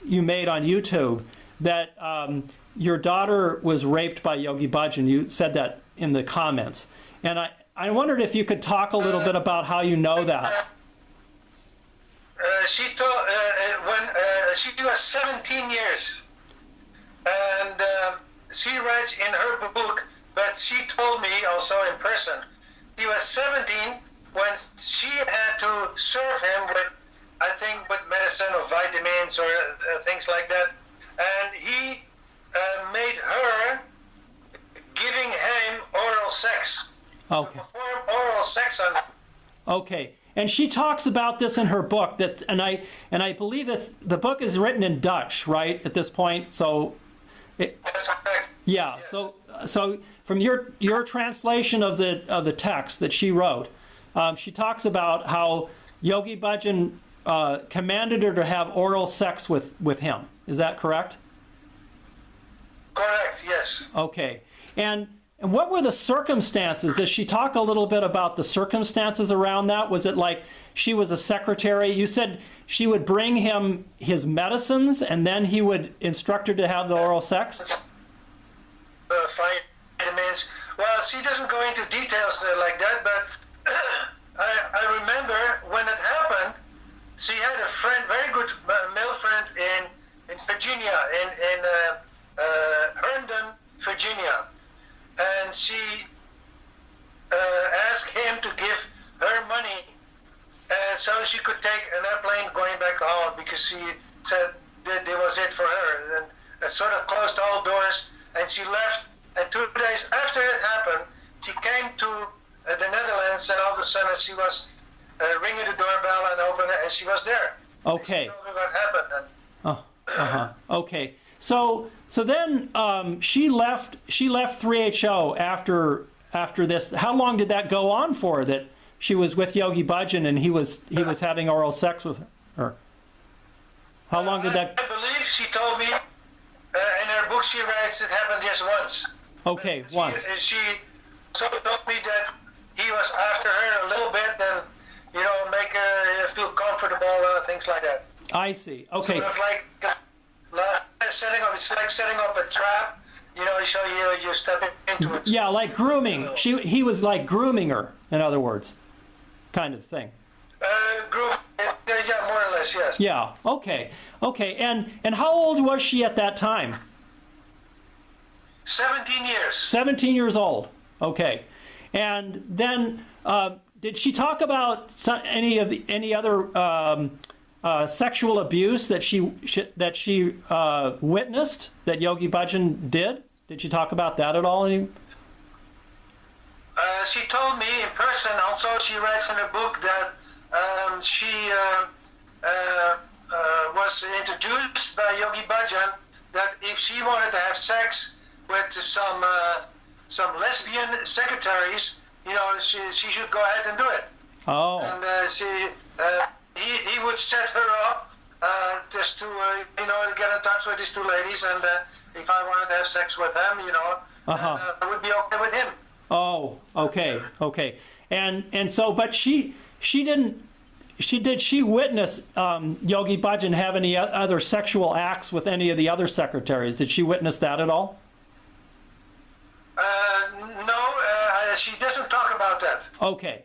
you made on YouTube that your daughter was raped by Yogi Bhajan. You said that in the comments. And I wondered if you could talk a little bit about how you know that. When she was 17 years, and she writes in her book, but she told me also in person, she was 17 when she had to serve him with, I think, with medicine or vitamins or things like that, and he made her giving him oral sex. Okay. Perform oral sex on him. Okay. And she talks about this in her book. And I believe that the book is written in Dutch, right? At this point, so. That's correct. Yeah. Yes. So from your translation of the text that she wrote, she talks about how Yogi Bhajan commanded her to have oral sex with him. Is that correct? Correct. Yes. Okay. And what were the circumstances? Does she talk a little bit about the circumstances around that? Was it like she was a secretary? You said she would bring him his medicines and then he would instruct her to have the oral sex? Vitamins. Well, she doesn't go into details like that, but I remember when it happened, she had a friend, very good male friend in Virginia, in Herndon, Virginia. And she asked him to give her money so she could take an airplane going back home, because she said that it was it for her. And it sort of closed all doors, and she left. And 2 days after it happened, she came to the Netherlands, and all of a sudden she was ringing the doorbell and opened it, and she was there. Okay. And she told me what happened. Okay. So then she left 3HO after this. How long did that go on for? That she was with Yogi Bhajan and he was having oral sex with her. How long did that? I believe she told me in her book she writes it happened just once. Okay, once. She told me that he was after her a little bit, and make her feel comfortable, things like that. I see. Okay. Sort of like setting up. It's like setting up a trap. So you step into it. Yeah, like grooming. He was like grooming her, in other words, kind of thing. Groom. Yeah, more or less, yes. Yeah. Okay. And how old was she at that time? 17 years. 17 years old. Okay. And then did she talk about any other sexual abuse that she witnessed that Yogi Bhajan did? Did she talk about that at all? She told me in person. Also, she writes in her book that she was introduced by Yogi Bhajan that if she wanted to have sex with some lesbian secretaries, she should go ahead and do it. Oh. And he would set her up just to get in touch with these two ladies, and if I wanted to have sex with them, it would be okay with him. Oh, okay. And so, but she witness Yogi Bhajan have any other sexual acts with any of the other secretaries? Did she witness that at all? No, she doesn't talk about that. Okay.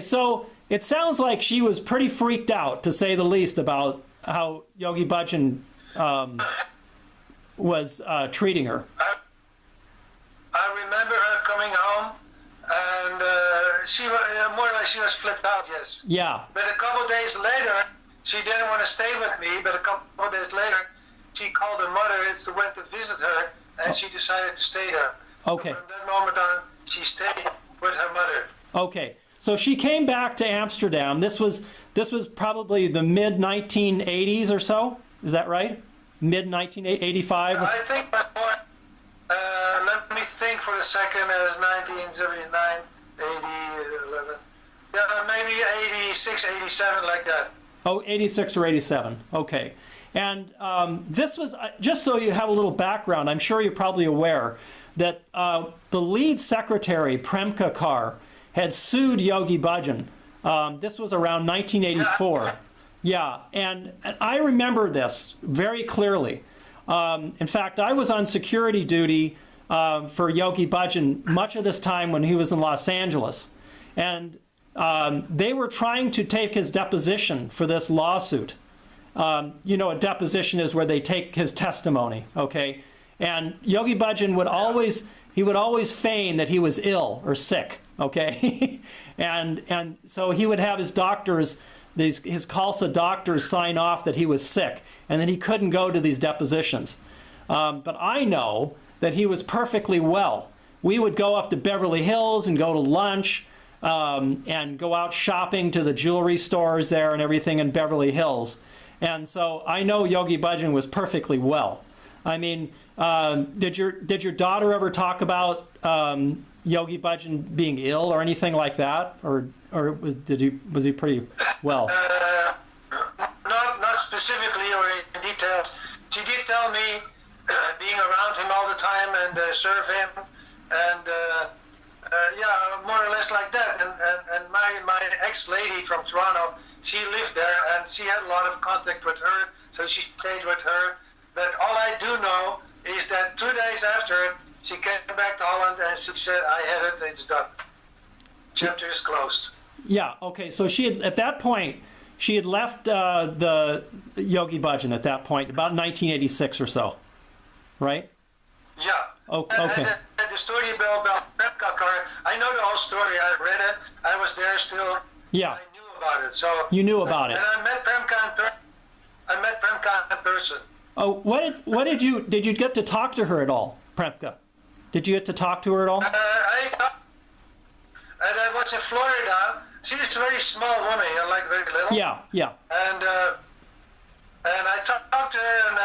So it sounds like she was pretty freaked out, to say the least, about how Yogi Bhajan was treating her. I remember her coming home, and she more or less she was flipped out. Yes. Yeah. But a couple of days later, she didn't want to stay with me. But a couple of days later, she called her mother and went to visit her, and she decided to stay there. Okay. So from that moment on, she stayed with her mother. Okay. So she came back to Amsterdam. This was probably the mid 1980s or so. Is that right? Mid 1985. I think before. Let me think for a second. It was 1979, 80, 11. Yeah, maybe 86, 87, like that. Oh, 86 or 87. Okay. And this was, just so you have a little background, I'm sure you're probably aware that the lead secretary, Premka Kar, had sued Yogi Bhajan. This was around 1984. Yeah, and I remember this very clearly. In fact, I was on security duty for Yogi Bhajan much of this time when he was in Los Angeles. And they were trying to take his deposition for this lawsuit. You know, a deposition is where they take his testimony, okay? And Yogi Bhajan would always feign that he was ill or sick, okay? and so he would have his doctors, his Khalsa doctors sign off that he was sick, and then he couldn't go to these depositions. But I know that he was perfectly well. We would go up to Beverly Hills and go to lunch and go out shopping to the jewelry stores there and everything in Beverly Hills. And so I know Yogi Bhajan was perfectly well. I mean, did your daughter ever talk about Yogi Bhajan being ill or anything like that, or was he pretty well? Not specifically or in details. She did tell me being around him all the time and serve him, and yeah, more or less like that. And my ex-lady from Toronto, she lived there, and she had a lot of contact with her, so she stayed with her. But all I do know is that 2 days after, she came back to Holland and she said, I had it, it's done. Chapter is closed. Yeah, okay, so she had, at that point, she had left the Yogi Bhajan at that point, about 1986 or so, right? Yeah. Oh, okay. And the story about Premka, I know the whole story. I read it. I was there still. Yeah. I knew about it. So you knew about it. And I met Premka in person. Oh, what did you get to talk to her at all, Premka? Did you get to talk to her at all? I was in Florida. She's a very small woman, you know, like very little. Yeah, yeah. And I talked to her and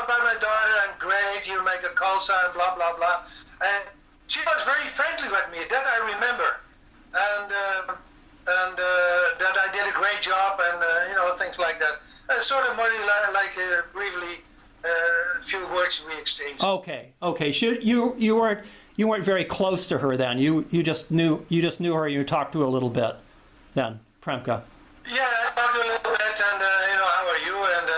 about my daughter and great, you make a Khalsa and blah blah blah. And she was very friendly with me. That I remember. And that I did a great job and you know, things like that. Sort of more like briefly a few words we exchanged. Okay, okay. You weren't very close to her then. You just knew her. You talked to her a little bit then, Premka. Yeah, I talked to her a little bit, and you know, how are you? And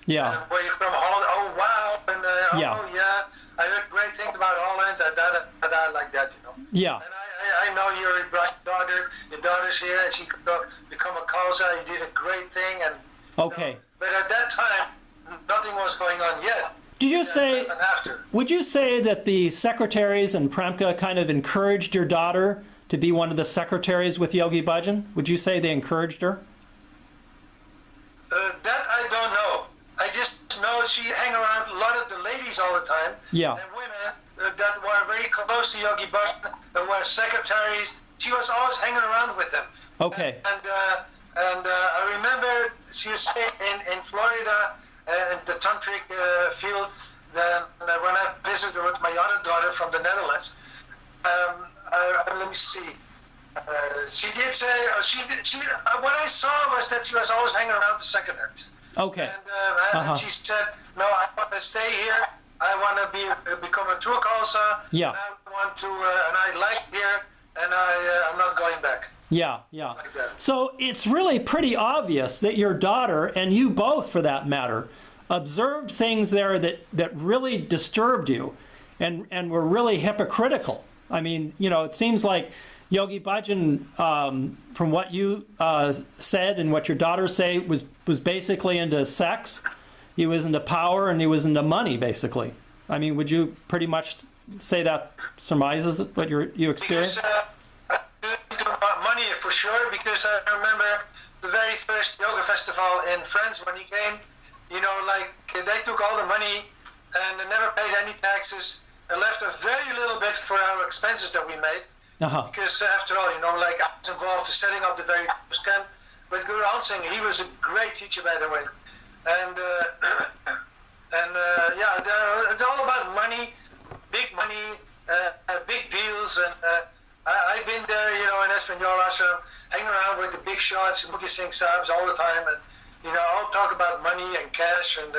yeah. Where you from Holland? Oh wow! And yeah. Oh yeah, I heard great things about Holland. That like that, you know. Yeah. And I know your daughter. Your daughter's here, and she could become a Khalsa. You did a great thing, and. Okay. You know, but at that time, nothing was going on yet. Did you say? Would you say that the secretaries and Premka kind of encouraged your daughter to be one of the secretaries with Yogi Bhajan? Would you say they encouraged her? That I don't know. I just know she hang around a lot of the ladies all the time. Yeah. And women that were very close to Yogi Bhajan, that were secretaries. She was always hanging around with them. Okay. And I remember she was in Florida in the tantric field. Then when I visited with my other daughter from the Netherlands, let me see. She did say what I saw was that she was always hanging around the secretaries. Okay. And she said, "No, I want to stay here. I want to become a true Khalsa. Yeah. And I want to, and I like here, and I'm not going back." Yeah, yeah. Like that. So it's really pretty obvious that your daughter, and you both for that matter, observed things there that really disturbed you and were really hypocritical. I mean, you know, it seems like Yogi Bhajan, from what you said and what your daughters say, was basically into sex. He was into power and he was into money, basically. I mean, would you pretty much say that surmises what you experienced? Money for sure, because I remember the very first yoga festival in France when he came. You know, like they took all the money and they never paid any taxes and left a very little bit for our expenses that we made. Because after all, you know, like I was involved in setting up the very first camp with GuruSant Singh. He was a great teacher, by the way. And yeah, it's all about money, big deals, and I've been there, you know, in Espanol Ashram, hanging around with the big shots, Mukhi Singh Sahibs all the time, and you know, all talk about money and cash and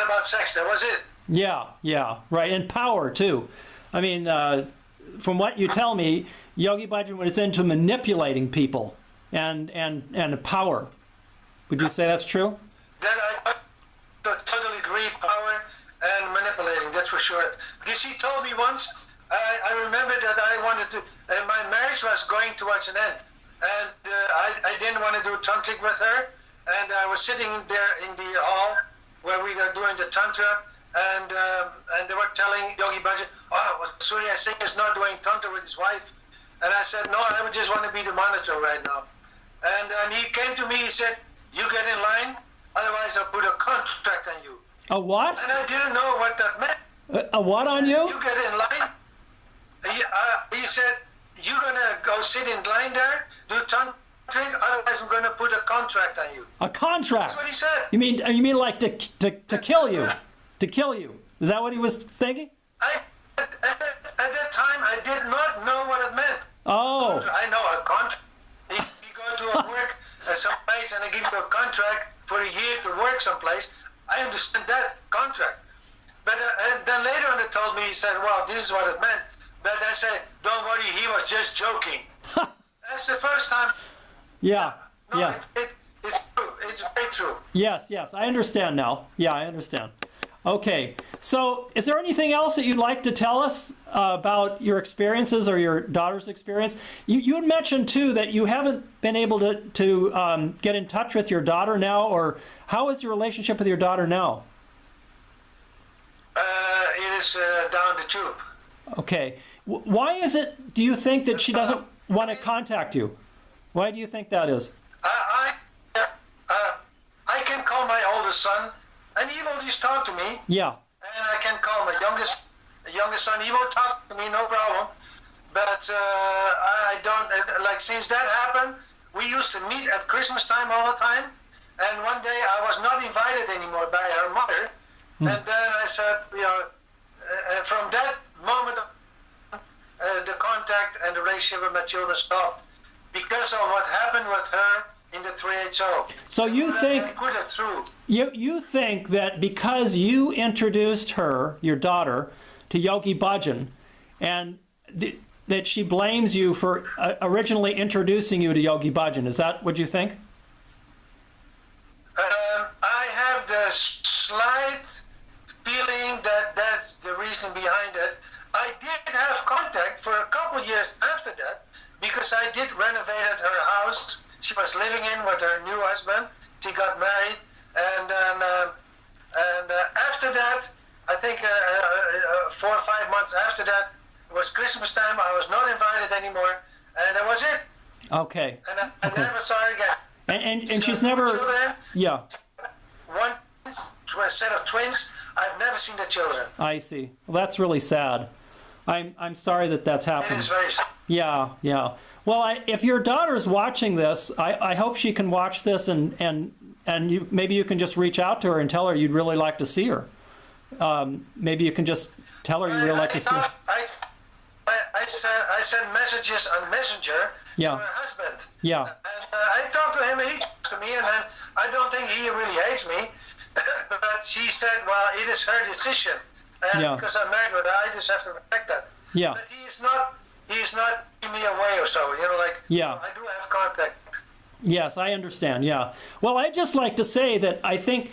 about sex. That was it. Yeah, yeah, right, and power too. I mean, from what you tell me, Yogi Bhajan was into manipulating people and power. Would you say that's true? That I totally agree, power and manipulating, that's for sure. Because he told me once, I remember that I wanted to, my marriage was going towards an end. And I didn't want to do tantric with her. And I was sitting there in the hall where we were doing the tantra. And they were telling Yogi Bhajan, oh, well, Surya Singh is not doing tantra with his wife. And I said, no, I would just want to be the monitor right now. And he came to me, he said, you get in line, otherwise I'll put a contract on you. A what? And I didn't know what that meant. A what on you? You get in line. He said, you're going to go sit in line there, do tantric, otherwise I'm going to put a contract on you. A contract? That's what he said. You mean like to kill you? To kill you? Is that what he was thinking? At that time, I did not know what it meant. Oh. I know a contract. You go to a work someplace and they give you a contract for a year to work someplace. I understand that contract. But then later on they told me, he said, well, this is what it meant. But I said, don't worry, he was just joking. That's the first time. Yeah. No, yeah. It's true. It's very true. Yes, I understand now. Yeah, I understand. Okay, so is there anything else that you'd like to tell us about your experiences or your daughter's experience? You had mentioned too that you haven't been able to get in touch with your daughter now, or how is your relationship with your daughter now? It is down the tube. Okay, why is it, do you think, that she doesn't want to contact you? Why do you think that is? I can call my oldest son, and he will just talk to me. Yeah. And I can call my youngest son. He will talk to me, no problem. But I don't, like, since that happened, we used to meet at Christmas time all the time. And one day I was not invited anymore by her mother. And then I said, from that moment, the contact and the relationship with my children stopped because of what happened with her in the 3HO. So you think put it through. You think that because you introduced her, your daughter, to Yogi Bhajan, and that she blames you for originally introducing you to Yogi Bhajan. Is that what you think? I have the slight feeling that that's the reason behind it. I did have contact for a couple years after that because I did renovate her house. She was living in with her new husband. She got married, and after that, I think 4 or 5 months after that, it was Christmas time. I was not invited anymore, and that was it. Okay. And I never saw her again. And she's never. Children, Yeah. one set of twins. I've never seen the children. I see. Well, that's really sad. I'm sorry that that's happened. It is very sad. Yeah. Well, if your daughter's watching this, I hope she can watch this, and maybe you can just reach out to her and tell her you'd really like to see her. Maybe you can just tell her you'd really like to see her. I sent messages on Messenger to her husband. Yeah. And I talked to him, and he talked to me, and then I don't think he really hates me. But she said, well, it is her decision. And because I'm married with her, I just have to respect that. Yeah. But he's not giving me away or so, I do have contact. Yes, I understand, yeah. Well, I'd just like to say that I think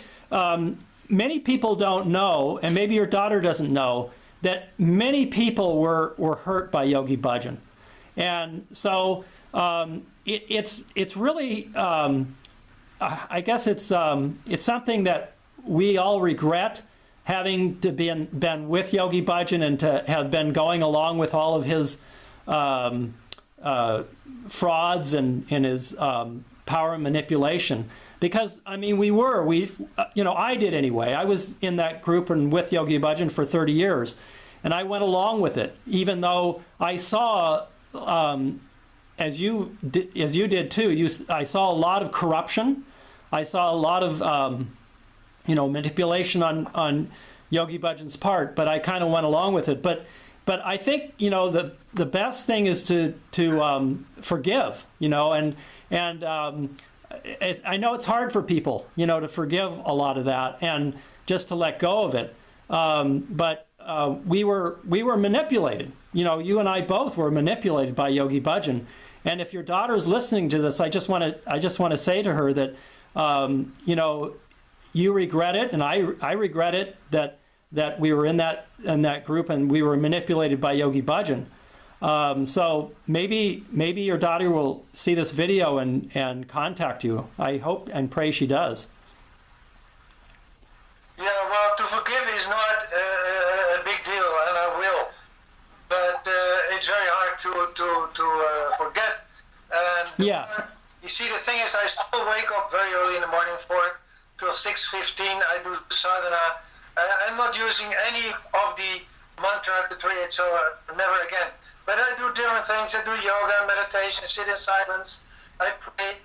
many people don't know, and maybe your daughter doesn't know, that many people were hurt by Yogi Bhajan. And so it's really, I guess it's something that we all regret, having to been with Yogi Bhajan and to have been going along with all of his frauds and his power and manipulation. Because, I mean, I did anyway. I was in that group and with Yogi Bhajan for 30 years. And I went along with it, even though I saw, as you did too, I saw a lot of corruption. I saw a lot of, manipulation on Yogi Bhajan's part, but I kind of went along with it. But I think, the best thing is to forgive, and I know it's hard for people, to forgive a lot of that and just to let go of it. But we were manipulated. You and I both were manipulated by Yogi Bhajan. And if your daughter's listening to this, I just want to say to her that you know, you regret it, and I regret it that we were in that group and we were manipulated by Yogi Bhajan. So maybe your daughter will see this video and contact you. I hope and pray she does. Yeah, well, to forgive is not a big deal, and I will. But it's very hard to forget. And Yes. you see, the thing is, I still wake up very early in the morning till 6:15. I do sadhana. I'm not using any of the mantra, the 3-8, never again. But I do different things. I do yoga, meditation, sit in silence. I pray,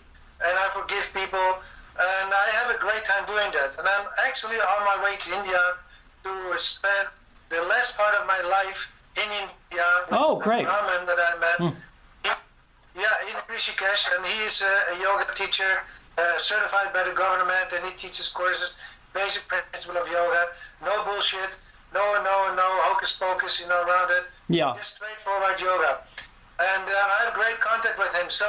and I forgive people. And I have a great time doing that. And I'm actually on my way to India to spend the last part of my life in India with Oh, great. a Brahmin that I met. In Rishikesh, and he's a yoga teacher, certified by the government, and he teaches courses, basic principle of yoga, no bullshit, no hocus pocus, around it. Yeah. Just straightforward yoga. And I have great contact with him. So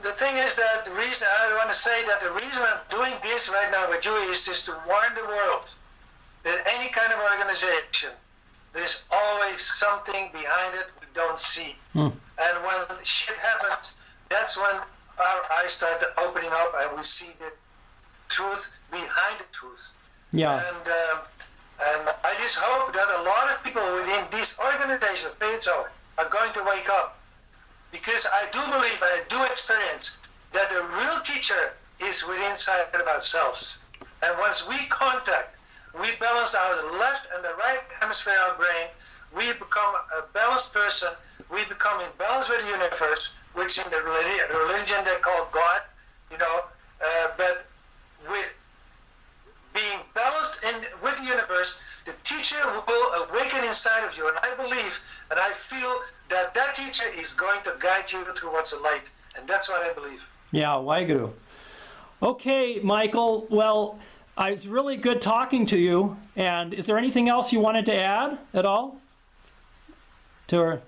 the thing is that the reason I'm doing this right now with you is just to warn the world that any kind of organization, there's always something behind it we don't see. And when shit happens, that's when our eyes start opening up and we see the truth behind the truth. Yeah. And I just hope that a lot of people within these organizations, are going to wake up. Because I do believe, and I do experience, that the real teacher is within inside of ourselves. And once we balance out the left and the right hemisphere of our brain, we become a balanced person, we become in balance with the universe, which in the religion they call God, but with being balanced with the universe, the teacher will awaken inside of you. And I believe, and I feel that teacher is going to guide you towards the light. And that's what I believe. Yeah, Waheguru. Okay, Michael. Well, it's really good talking to you. And is there anything else you wanted to add at all to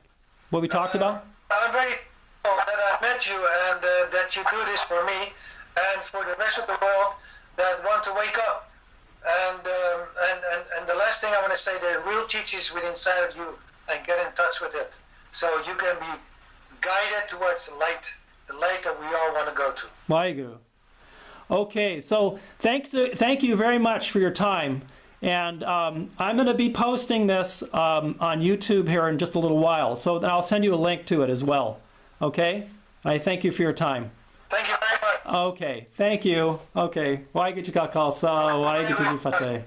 what we talked about? I'm very thankful that I met you and that you do this for me and for the rest of the world that want to wake up. And the last thing I want to say, the real teacher is within inside of you, and get in touch with it, so you can be guided towards the light that we all want to go to. Waheguru. Okay, so thank you very much for your time, and I'm going to be posting this on YouTube here in just a little while, so then I'll send you a link to it as well. Okay, I thank you for your time. Thank you very much. Okay, thank you. Okay, Waheguru Khalsa, Waheguru Fateh.